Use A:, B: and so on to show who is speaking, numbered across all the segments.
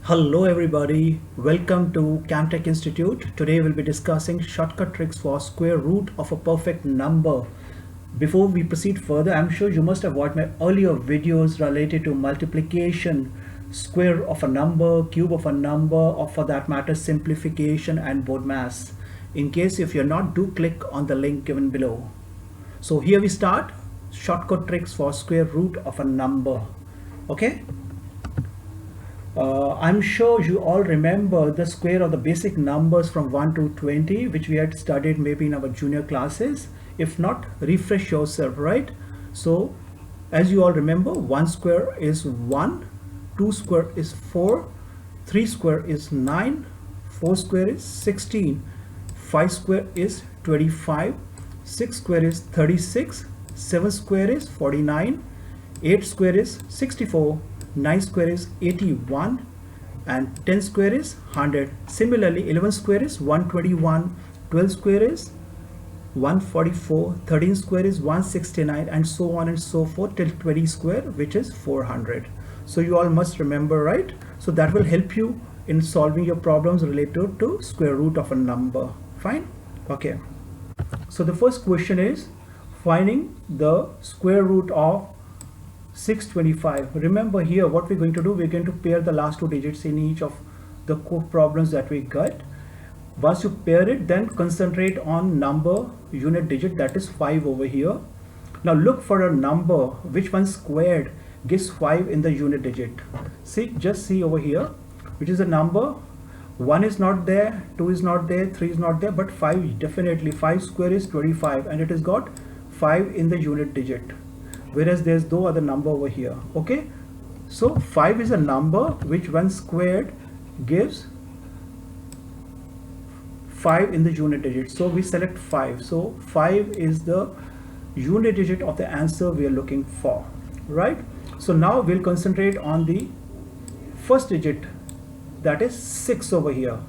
A: Hello everybody, welcome to Camtech Institute. Today we'll be discussing shortcut tricks for square root of a perfect number. Before we proceed further, I'm sure you must have watched my earlier videos related to multiplication, square of a number, cube of a number, or for that matter simplification and BODMAS. In case if you're not, do click on the link given below. So here we start, shortcut tricks for square root of a number. Okay. I'm sure you all remember the square of the basic numbers from 1 to 20, which we had studied maybe in our junior classes. If not, refresh yourself, right? So as you all remember, 1 square is 1, 2 square is 4, 3 square is 9, 4 square is 16, 5 square is 25, 6 square is 36, 7 square is 49, 8 square is 64, 9 square is 81, and 10 square is 100. Similarly, 11 square is 121, 12 square is 144, 13 square is 169, and so on and so forth till 20 square, which is 400. So you all must remember, right? So that will help you in solving your problems related to square root of a number. Fine? Okay. So the first question is finding the square root of 625. Remember here what we're going to do, we're going to pair the last two digits in each of the code problems that we got. Once you pair it, then concentrate on number unit digit, that is 5 over here. Now look for a number which one squared gives 5 in the unit digit. See, just see over here, which is a number. 1 is not there, 2 is not there, 3 is not there, but 5 definitely. 5 square is 25 and it has got 5 in the unit digit, whereas there's no other number over here. Okay, so 5 is a number which when squared gives 5 in the unit digit, so we select 5. So 5 is the unit digit of the answer we are looking for, right? So now we'll concentrate on the first digit, that is 6 over here.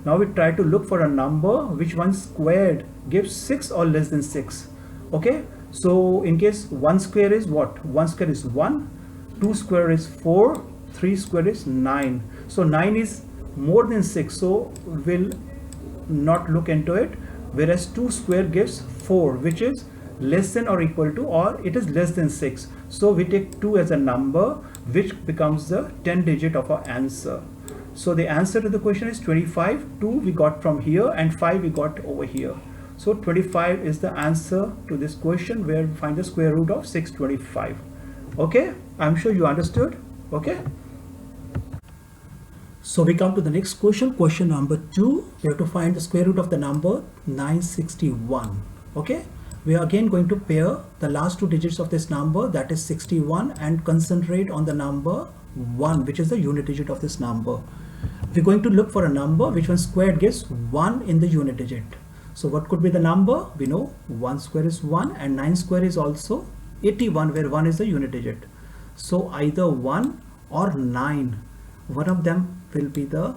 A: Now we try to look for a number which when squared gives 6 or less than 6. Okay, so in case 1 square is what? 1 square is 1, 2 square is 4, 3 square is 9. So 9 is more than 6, so we'll not look into it. Whereas 2 square gives 4, which is less than or equal to, or it is less than 6. So we take 2 as a number, which becomes the 10 digit of our answer. So the answer to the question is 25. 2 we got from here and 5 we got over here. So 25 is the answer to this question, where we find the square root of 625. Okay, I'm sure you understood. Okay, so we come to the next question, question number 2. We have to find the square root of the number 961. Okay, we are again going to pair the last two digits of this number, that is 61, and concentrate on the number 1, which is the unit digit of this number. We're going to look for a number which when squared gives 1 in the unit digit. So what could be the number? We know 1 square is 1 and 9 square is also 81, where 1 is the unit digit. So either 1 or 9, one of them will be the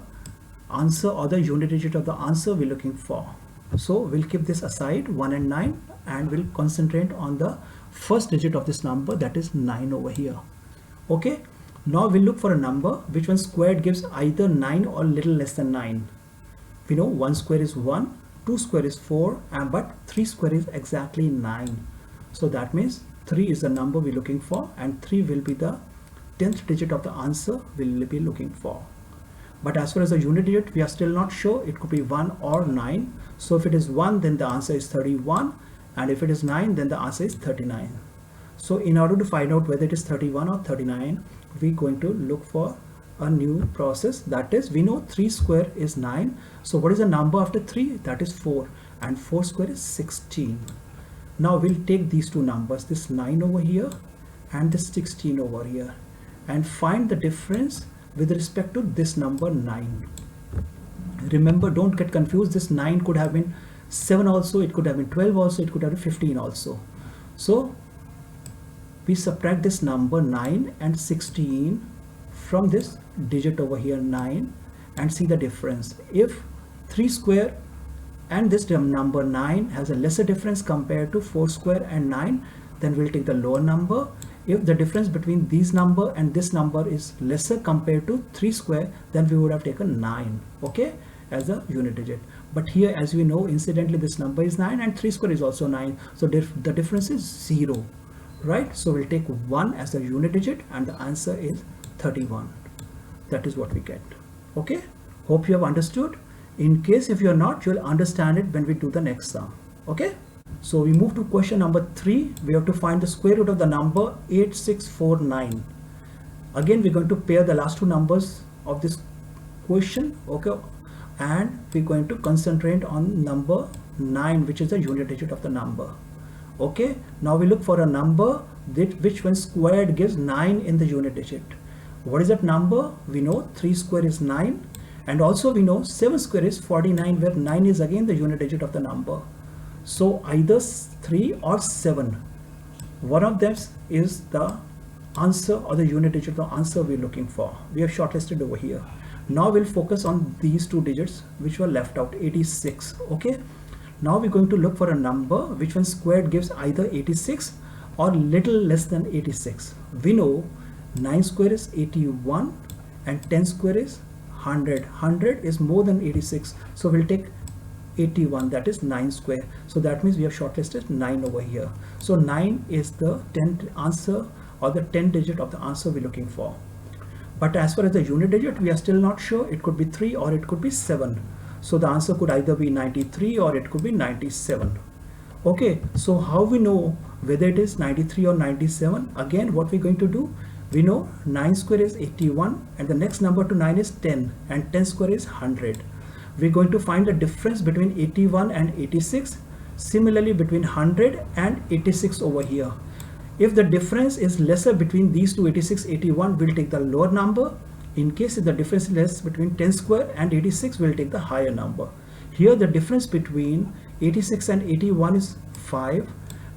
A: answer or the unit digit of the answer we're looking for. So we'll keep this aside, 1 and 9, and we'll concentrate on the first digit of this number, that is 9 over here. Okay, now we'll look for a number which when squared gives either 9 or little less than 9. We know 1 square is 1, 2 square is 4, but 3 square is exactly 9. So that means 3 is the number we're looking for, and 3 will be the 10th digit of the answer we'll be looking for. But as far as the unit digit, we are still not sure. It could be 1 or 9. So if it is 1, then the answer is 31, and if it is 9, then the answer is 39. So in order to find out whether it is 31 or 39, we're going to look for a new process. That is, we know 3 square is 9. So what is the number after 3? That is 4, and 4 square is 16. Now we'll take these two numbers, this 9 over here and this 16 over here, and find the difference with respect to this number 9. Remember, don't get confused. This 9 could have been 7 also, it could have been 12 also, it could have been 15 also. So we subtract this number 9 and 16 from this digit over here 9 and see the difference. If 3 square and this number 9 has a lesser difference compared to 4 square and 9, then we'll take the lower number. If the difference between these number and this number is lesser compared to 3 square, then we would have taken 9, okay, as a unit digit. But here, as we know, incidentally this number is 9 and 3 square is also 9, so the difference is 0, right? So we'll take 1 as a unit digit and the answer is 31. That is what we get. Okay, hope you have understood. In case if you're not, you'll understand it when we do the next sum. Okay, so we move to question number 3. We have to find the square root of the number 8649. Again, we're going to pair the last two numbers of this question, okay, and we're going to concentrate on number 9, which is the unit digit of the number. Okay, now we look for a number that which when squared gives 9 in the unit digit. What is that number? We know 3 square is 9, and also we know 7 square is 49, where 9 is again the unit digit of the number. So either 3 or 7, one of them is the answer or the unit digit of the answer we're looking for. We have shortlisted over here. Now we'll focus on these two digits which were left out, 86. Okay, now we're going to look for a number which when squared gives either 86 or little less than 86. We know 9 square is 81 and 10 square is 100. 100 is more than 86, so we'll take 81, that is 9 square. So that means we have shortlisted 9 over here. So 9 is the 10th answer or the 10th digit of the answer we're looking for. But as far as the unit digit, we are still not sure. It could be 3 or it could be 7. So the answer could either be 93 or it could be 97. Okay, so how we know whether it is 93 or 97? Again, what we're going to do, we know 9 square is 81 and the next number to 9 is 10 and 10 square is 100. We're going to find the difference between 81 and 86. Similarly, between 100 and 86 over here. If the difference is lesser between these two, 86, 81, we'll take the lower number. In case if the difference is less between 10 square and 86, we'll take the higher number. Here the difference between 86 and 81 is 5,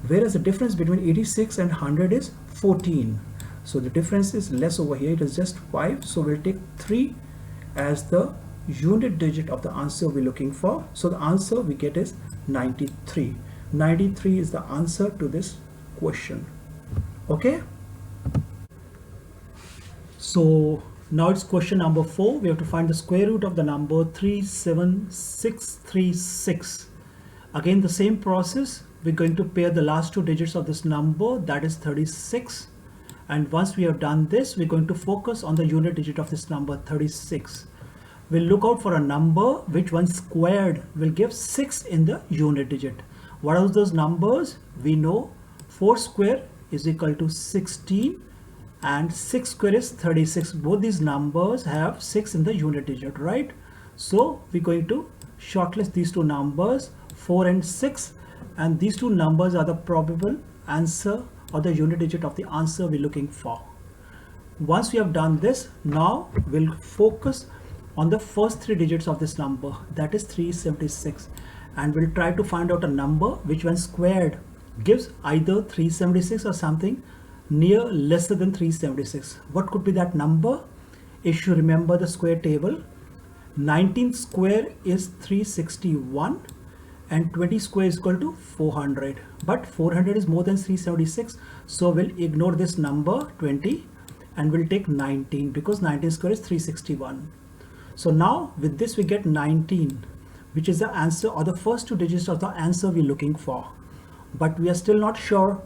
A: whereas the difference between 86 and 100 is 14. So the difference is less over here, it is just 5. So we'll take 3 as the unit digit of the answer we're looking for. So the answer we get is 93. 93 is the answer to this question. Okay, so now it's question number 4. We have to find the square root of the number 37636. Again, the same process. We're going to pair the last two digits of this number, that is 36. And once we have done this, we're going to focus on the unit digit of this number, 36. We'll look out for a number which when squared will give 6 in the unit digit. What are those numbers? We know 4 square is equal to 16 and 6 square is 36. Both these numbers have 6 in the unit digit, right? So we're going to shortlist these two numbers, 4 and 6, and these two numbers are the probable answer or the unit digit of the answer we're looking for. Once we have done this, now we'll focus on the first 3 digits of this number, that is 376, and we'll try to find out a number which when squared gives either 376 or something near lesser than 376. What could be that number? If you remember the square table, 19 square is 361 and 20 square is equal to 400, but 400 is more than 376, so we'll ignore this number 20 and we'll take 19 because 19 square is 361. So now with this we get 19, which is the answer or the first 2 digits of the answer we're looking for. But we are still not sure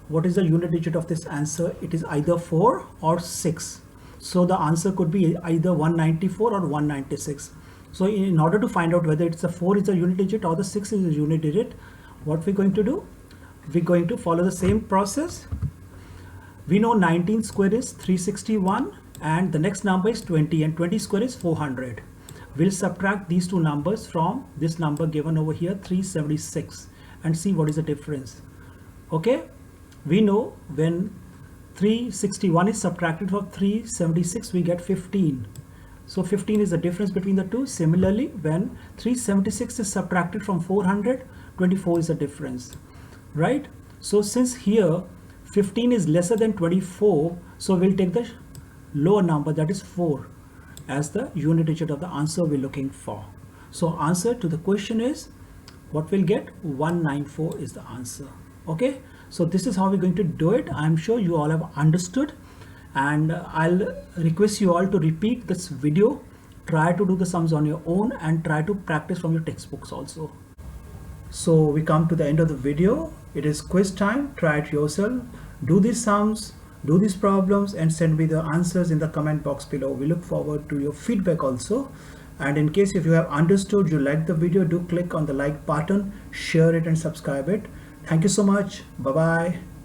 A: what is the unit digit of this answer. It is either 4 or 6. So the answer could be either 194 or 196. So in order to find out whether it's a 4 is a unit digit or the 6 is a unit digit, what we're going to do? We're going to follow the same process. We know 19 square is 361 and the next number is 20 and 20 square is 400. We'll subtract these two numbers from this number given over here, 376, and see what is the difference. Okay, we know when 361 is subtracted from 376, we get 15. So 15 is the difference between the two. Similarly, when 376 is subtracted from 400, 24 is the difference, right? So since here 15 is lesser than 24, so we'll take the lower number, that is 4, as the unit digit of the answer we're looking for. So answer to the question is, what we'll get? 194 is the answer. Okay, So this is how we're going to do it. I'm sure you all have understood, and I'll request you all to repeat this video, try to do the sums on your own, and try to practice from your textbooks also. So we come to the end of the video. It is quiz time. Try it yourself. Do these sums, do these problems, and send me the answers in the comment box below. We look forward to your feedback also. And in case if you have understood, you like the video, do click on the like button, share it and subscribe it. Thank you so much. Bye bye.